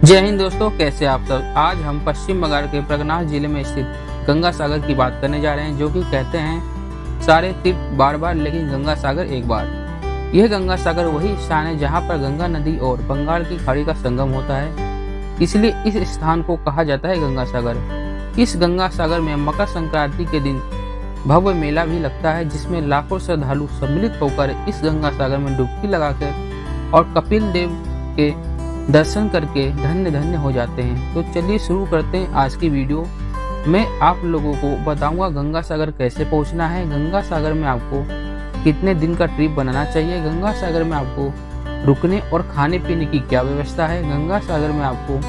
जय हिंद दोस्तों, कैसे आप सब। आज हम पश्चिम बंगाल के प्रगनाथ जिले में स्थित गंगा सागर की बात करने जा रहे हैं, जो कि कहते हैं सारे तीर्थ बार बार लेकिन गंगा सागर एक बार। यह गंगा सागर वही स्थान है जहां पर गंगा नदी और बंगाल की खाड़ी का संगम होता है, इसलिए इस स्थान को कहा जाता है गंगा सागर। इस गंगा सागर में मकर संक्रांति के दिन भव्य मेला भी लगता है, जिसमें लाखों श्रद्धालु सम्मिलित होकर इस गंगा सागर में डुबकी लगाकर और कपिल देव के दर्शन करके धन्य धन्य हो जाते हैं। तो चलिए शुरू करते हैं आज की वीडियो। मैं आप लोगों को बताऊंगा गंगा सागर कैसे पहुंचना है, गंगा सागर में आपको कितने दिन का ट्रिप बनाना चाहिए, गंगा सागर में आपको रुकने और खाने पीने की क्या व्यवस्था है, गंगा सागर में आपको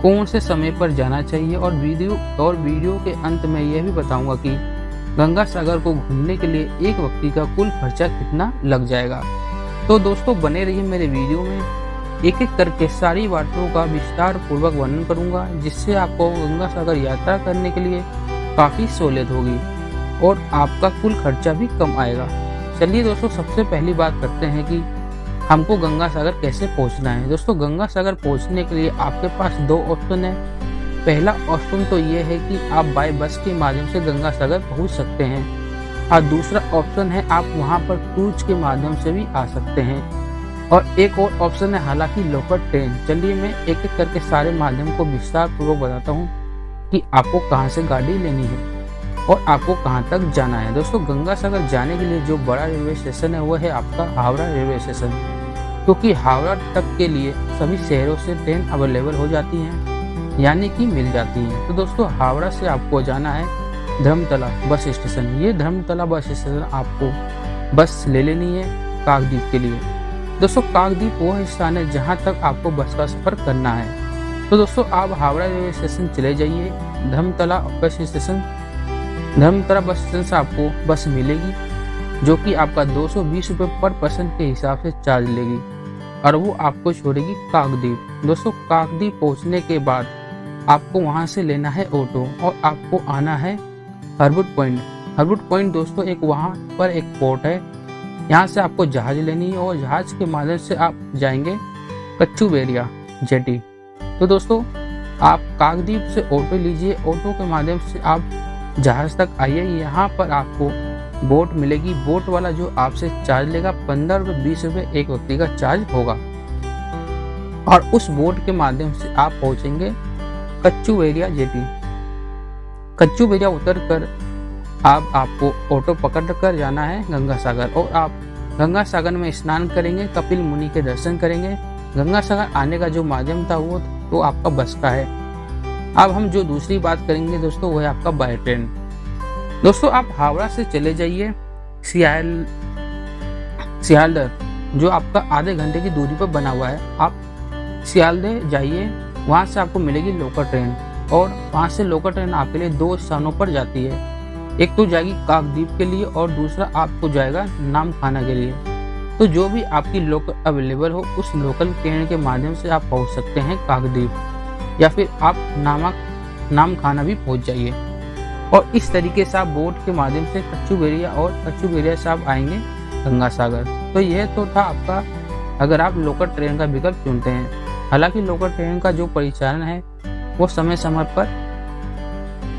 कौन से समय पर जाना चाहिए और वीडियो के अंत में यह भी बताऊंगा कि गंगा सागर को घूमने के लिए एक व्यक्ति का कुल खर्चा कितना लग जाएगा। तो दोस्तों बने रहिए मेरे वीडियो में, एक एक करके सारी बातों का विस्तार पूर्वक वर्णन करूंगा, जिससे आपको गंगा सागर यात्रा करने के लिए काफी सहूलियत होगी और आपका कुल खर्चा भी कम आएगा। चलिए दोस्तों, सबसे पहली बात करते हैं कि हमको गंगा सागर कैसे पहुंचना है। दोस्तों गंगा सागर पहुंचने के लिए आपके पास दो ऑप्शन है। पहला ऑप्शन तो ये है कि आप बाय बस के माध्यम से गंगा सागर पहुंच सकते हैं और दूसरा ऑप्शन है आप वहां पर क्रूज के माध्यम से भी आ सकते हैं, और एक और ऑप्शन है हालांकि लोकल ट्रेन। चलिए मैं एक एक करके सारे माध्यम को विस्तार पूर्वक बताता हूँ कि आपको कहाँ से गाड़ी लेनी है और आपको कहाँ तक जाना है। दोस्तों गंगा सागर जाने के लिए जो बड़ा रेलवे स्टेशन है वो है आपका हावड़ा रेलवे स्टेशन, क्योंकि हावड़ा तक के लिए सभी शहरों से ट्रेन अवेलेबल हो जाती हैं, यानी कि मिल जाती हैं। तो दोस्तों हावड़ा से आपको जाना है धर्मतला बस स्टेशन। ये धर्मतला बस स्टेशन आपको बस ले लेनी है काकद्वीप के लिए। दोस्तों काकद्वीप वह स्थान है जहां तक आपको बस का सफर करना है। तो दोस्तों आप हावड़ा रेलवे स्टेशन चले जाइए, धर्मतला बस स्टेशन से आपको बस मिलेगी, जो कि आपका 220 रुपये पर पर्सन के हिसाब से चार्ज लेगी और वो आपको छोड़ेगी काकद्वीप। दोस्तों काकद्वीप पहुंचने के बाद आपको वहां से लेना है ऑटो और आपको आना है हरवुड पॉइंट। दोस्तों एक वहां पर एक पोर्ट है, यहाँ से आपको जहाज लेनी है और जहाज के माध्यम से आप जाएंगे कच्चू बेरिया जेटी। तो दोस्तों आप काकद्वीप से ऑटो लीजिए, ऑटो के माध्यम से आप जहाज तक आइए। यहाँ पर आपको बोट मिलेगी, बोट वाला जो आपसे चार्ज लेगा 15 रुपये 20 रुपये एक व्यक्ति का चार्ज होगा, और उस बोट के माध्यम से आप पहुंचेंगे कच्चू बेरिया जेटी। कच्चू बेरिया उतर कर आपको ऑटो पकड़ कर जाना है गंगा सागर, और आप गंगा सागर में स्नान करेंगे, कपिल मुनि के दर्शन करेंगे। गंगा सागर आने का जो माध्यम था वो तो आपका बस का है। अब हम जो दूसरी बात करेंगे दोस्तों वो है आपका बाय ट्रेन। दोस्तों आप हावड़ा से चले जाइए सियालदह, जो आपका आधे घंटे की दूरी पर बना हुआ है। आप सियालदह जाइए, वहाँ से आपको मिलेगी लोकल ट्रेन, और वहाँ से लोकल ट्रेन आपके लिए दो स्थानों पर जाती है। एक तो जाएगी काकद्वीप के लिए और दूसरा आपको जाएगा नामखाना के लिए। तो जो भी आपकी लोकल अवेलेबल हो उस लोकल ट्रेन के माध्यम से आप पहुंच सकते हैं काकद्वीप, या फिर आप नामखाना भी पहुंच जाइए। और इस तरीके से आप बोट के माध्यम से कच्चू बेरिया से आप आएंगे गंगा सागर। तो यह तो था आपका अगर आप लोकल ट्रेन का विकल्प चुनते हैं। हालांकि लोकल ट्रेन का जो परिचालन है वो समय समय पर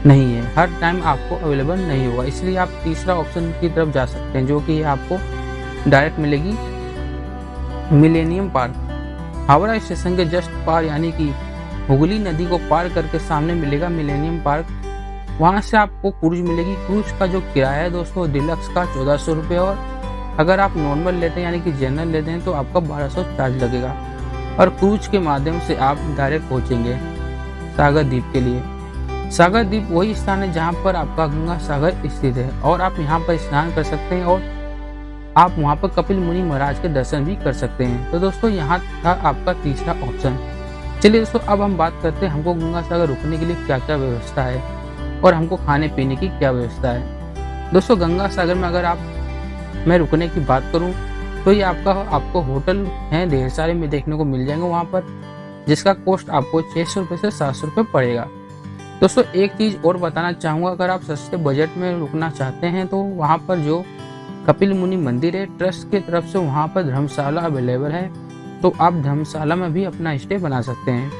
नहीं है, हर टाइम आपको अवेलेबल नहीं होगा, इसलिए आप तीसरा ऑप्शन की तरफ जा सकते हैं, जो कि आपको डायरेक्ट मिलेगी मिलेनियम पार्क। हावड़ा स्टेशन के जस्ट पार यानी कि हुगली नदी को पार करके सामने मिलेगा मिलेनियम पार्क। वहां से आपको क्रूज मिलेगी। क्रूज का जो किराया है दोस्तों डिलक्स का 1400 रुपये, और अगर आप नॉर्मल लेते हैं यानी कि जनरल लेते हैं तो आपका 1200 चार्ज लगेगा, और क्रूज के माध्यम से आप डायरेक्ट पहुंचेंगे सागर द्वीप के लिए। सागर द्वीप वही स्थान है जहां पर आपका गंगा सागर स्थित है, और आप यहां पर स्नान कर सकते हैं और आप वहां पर कपिल मुनि महाराज के दर्शन भी कर सकते हैं। तो दोस्तों यहाँ था आपका तीसरा ऑप्शन। चलिए दोस्तों अब हम बात करते हैं हमको गंगा सागर रुकने के लिए क्या क्या व्यवस्था है और हमको खाने पीने की क्या व्यवस्था है। दोस्तों गंगा सागर में अगर मैं रुकने की बात करूँ तो ये आपको होटल हैं ढेर सारे में देखने को मिल जाएंगे वहाँ पर, जिसका कॉस्ट आपको 600 रुपये से 700 रुपये पड़ेगा। दोस्तों एक चीज़ और बताना चाहूँगा, अगर आप सस्ते बजट में रुकना चाहते हैं तो वहाँ पर जो कपिल मुनि मंदिर है ट्रस्ट की तरफ से वहाँ पर धर्मशाला अवेलेबल है, तो आप धर्मशाला में भी अपना स्टे बना सकते हैं।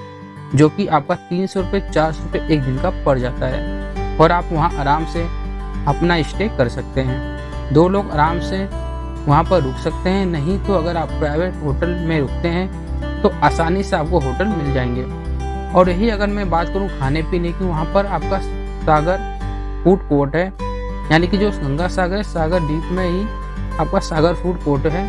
जो कि आपका 300 रुपये 400 रुपये एक दिन का पड़ जाता है और आप वहाँ आराम से अपना स्टे कर सकते हैं। 2 लोग आराम से वहाँ पर रुक सकते हैं। नहीं तो अगर आप प्राइवेट होटल में रुकते हैं तो आसानी से आपको होटल मिल जाएंगे। और यही अगर मैं बात करूँ खाने पीने की, वहाँ पर आपका सागर फूड कोर्ट है, यानी कि जो गंगा सागर है, सागर द्वीप में ही आपका सागर फूड कोर्ट है।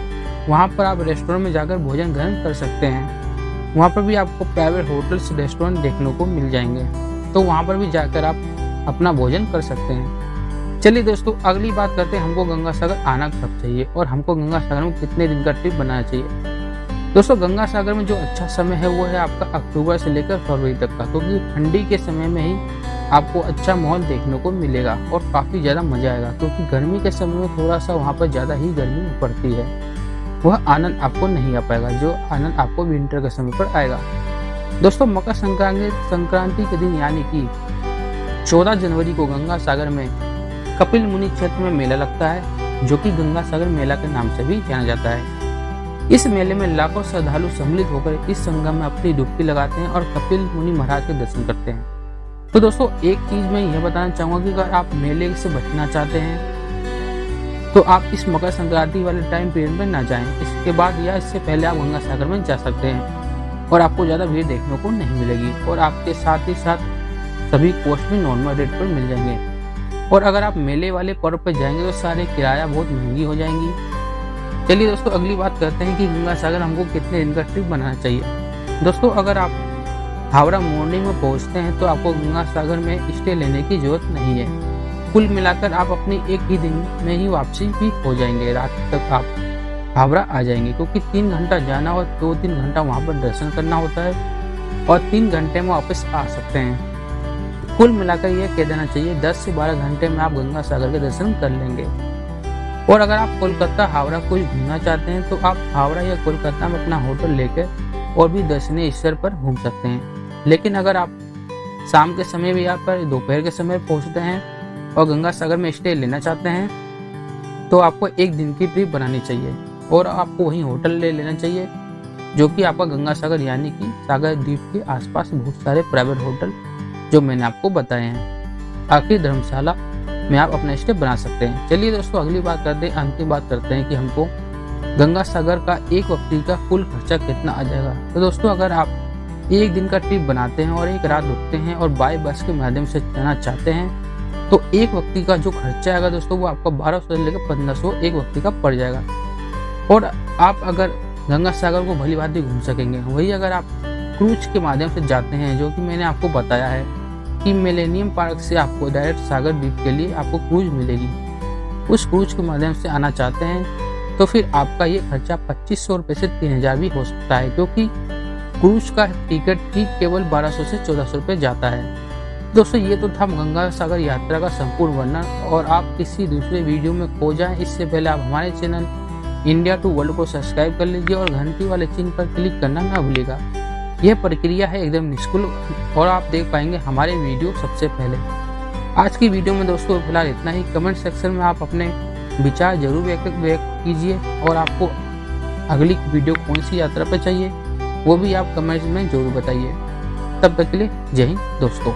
वहाँ पर आप रेस्टोरेंट में जाकर भोजन ग्रहण कर सकते हैं। वहाँ पर भी आपको प्राइवेट होटल्स रेस्टोरेंट देखने को मिल जाएंगे, तो वहाँ पर भी जाकर आप अपना भोजन कर सकते हैं। चलिए दोस्तों, अगली बात करते हैं हमको गंगा सागर आना कब चाहिए और हमको गंगा सागर में कितने दिन का ट्रिप बनाना चाहिए। दोस्तों, गंगा सागर में जो अच्छा समय है वो है आपका अक्टूबर से लेकर फरवरी तक का, क्योंकि ठंडी के समय में ही आपको अच्छा माहौल देखने को मिलेगा और काफ़ी ज़्यादा मज़ा आएगा। क्योंकि गर्मी के समय में थोड़ा सा वहाँ पर ज़्यादा ही गर्मी पड़ती है, वह आनंद आपको नहीं आ पाएगा जो आनंद आपको विंटर के समय पर आएगा। दोस्तों, मकर संक्रांति के दिन यानी कि 14 जनवरी को गंगा सागर में कपिल मुनि क्षेत्र में मेला लगता है, जो कि गंगा सागर मेला के नाम से भी जाना जाता है। इस मेले में लाखों श्रद्धालु सम्मिलित होकर इस संगम में अपनी डुबकी लगाते हैं और कपिल मुनि महाराज के दर्शन करते हैं। तो दोस्तों, एक चीज मैं यह बताना चाहूंगा कि अगर आप मेले से बचना चाहते हैं तो आप इस मकर संक्रांति वाले टाइम पीरियड में ना जाएं। इसके बाद या इससे पहले आप गंगा सागर में जा सकते हैं और आपको ज़्यादा भीड़ देखने को नहीं मिलेगी और आपके साथ ही साथ सभी कोस्ट भी नॉर्मल रेट पर मिल जाएंगे। और अगर आप मेले वाले पर्व पर जाएंगे तो सारे किराया बहुत महंगी हो जाएंगी। चलिए दोस्तों, अगली बात करते हैं कि गंगा सागर हमको कितने दिन का ट्रिप बनाना चाहिए। दोस्तों, अगर आप हावड़ा मॉर्निंग में पहुंचते हैं तो आपको गंगा सागर में स्टे लेने की जरूरत नहीं है। कुल मिलाकर आप अपनी एक ही दिन में ही वापसी भी हो जाएंगे। रात तक आप हावड़ा आ जाएंगे, क्योंकि 3 घंटा जाना और 2-3 घंटा वहाँ पर दर्शन करना होता है और 3 घंटे में वापस आ सकते हैं। कुल मिलाकर यह कह देना चाहिए 10 से 12 घंटे में आप गंगा सागर के दर्शन कर लेंगे। और अगर आप कोलकाता हावड़ा कुछ घूमना चाहते हैं तो आप हावड़ा या कोलकाता में अपना होटल लेकर और भी दर्शनीय स्थल पर घूम सकते हैं। लेकिन अगर आप शाम के समय भी यहाँ पर दोपहर के समय पहुँचते हैं और गंगा सागर में स्टे लेना चाहते हैं तो आपको एक दिन की ट्रिप बनानी चाहिए और आपको वहीं होटल ले लेना चाहिए, जो कि आपका गंगा सागर यानी कि सागर द्वीप के आसपास बहुत सारे प्राइवेट होटल जो मैंने आपको बताए हैं। आखिर धर्मशाला में आप अपना स्टे बना सकते हैं। चलिए दोस्तों, अगली बात करते हैं, अंतिम बात करते हैं कि हमको गंगा सागर का एक व्यक्ति का कुल खर्चा कितना आ जाएगा। तो दोस्तों, अगर आप एक दिन का ट्रिप बनाते हैं और एक रात रुकते हैं और बाय बस के माध्यम से जाना चाहते हैं तो एक व्यक्ति का जो खर्चा आएगा दोस्तों वो आपका 1200 से लेकर 1500 एक व्यक्ति का पड़ जाएगा। और आप अगर गंगा सागर को भली भांति घूम सकेंगे। वही अगर आप क्रूज के माध्यम से जाते हैं, जो कि मैंने आपको बताया है कि मिलेनियम पार्क से आपको डायरेक्ट सागर द्वीप के लिए आपको क्रूज मिलेगी, उस क्रूज के माध्यम से आना चाहते हैं तो फिर आपका ये खर्चा 2500 रुपये से 3000 भी हो सकता है, क्योंकि क्रूज का टिकट ही केवल 1200 से 1400 रुपये जाता है। दोस्तों, ये तो था गंगा सागर यात्रा का संपूर्ण वर्णन। और आप किसी दूसरे वीडियो में खो जाएं इससे पहले आप हमारे चैनल इंडिया टू वर्ल्ड को सब्सक्राइब कर लीजिए और घंटी वाले चिन्ह पर क्लिक करना ना भूलिएगा। यह प्रक्रिया है एकदम निःशुल्क और आप देख पाएंगे हमारे वीडियो सबसे पहले। आज की वीडियो में दोस्तों फिलहाल इतना ही। कमेंट सेक्शन में आप अपने विचार जरूर व्यक्त कीजिए और आपको अगली वीडियो कौन सी यात्रा पर चाहिए वो भी आप कमेंट्स में जरूर बताइए। तब तक के लिए जय हिंद दोस्तों।